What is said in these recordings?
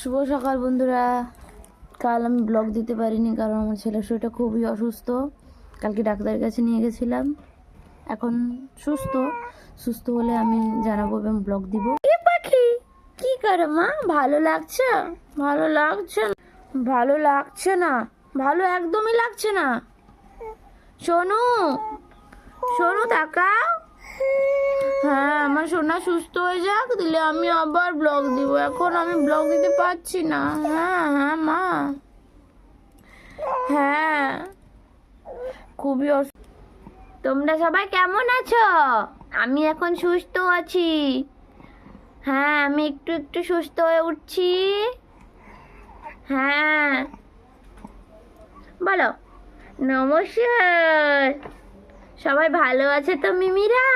শুভ সকাল বন্ধুরা। কাল আমি ব্লগ দিতে পারিনি কারণ আমার ছেলের শরীরটা খুবই অসুস্থ। কালকে ডাক্তারের কাছে নিয়ে গেছিলাম, এখন সুস্থ সুস্থ হলে আমি জানাবো এবং ব্লগ দিব। এ পাখি কি করে মা? ভালো লাগছে? ভালো লাগছে না? ভালো লাগছে না? ভালো একদমই লাগছে না। সোনু সোনু তাকাও। হ্যাঁ, আমার সোনা সুস্থ হয়ে যাক, দিলে আমি আবার ব্লগ দিব। এখন আমি ব্লগ দিতে পারছি না। হ্যাঁ হ্যাঁ মা, হ্যাঁ খুবই তোমরা সবাই কেমন আছো? আমি এখন সুস্থ আছি। হ্যাঁ, আমি একটু একটু সুস্থ হয়ে উঠছি। হ্যাঁ বলো। নমস্কার। সবাই ভালো আছে তো মিমিরা?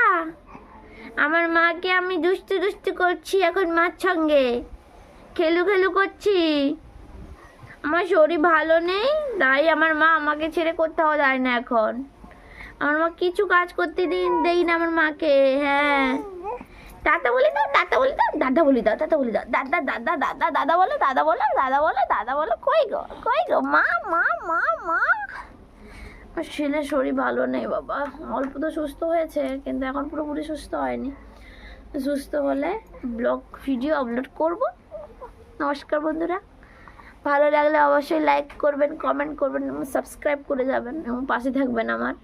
আমার মাকে আমি দুষ্টু দুষ্টু করছি এখন, মার সঙ্গে খেলু খেলু করছি। আমার শরীর ভালো নেই, তাই আমার মা আমাকে ছেড়ে কোথাও যায় না এখন। আমার মা কিছু কাজ করতে দেই না আমার মাকে। হ্যাঁ, দাদা বলে দাও, দাদা বলে দাও, দাদা বলে দাও, দাদা বলে দাও, দাদা দাদা দাদা দাদা বলো, দাদা বলো, দাদা বলো, দাদা বলো। কই গো কই গো মা মা মা মা। আমার ছেলের শরীর ভালো নেই বাবা, অল্প তো সুস্থ হয়েছে কিন্তু এখন পুরোপুরি সুস্থ হয়নি। সুস্থ হলে ব্লগ ভিডিও আপলোড করব। নমস্কার বন্ধুরা, ভালো লাগলে অবশ্যই লাইক করবেন, কমেন্ট করবেন এবং সাবস্ক্রাইব করে যাবেন এবং পাশে থাকবেন আমার।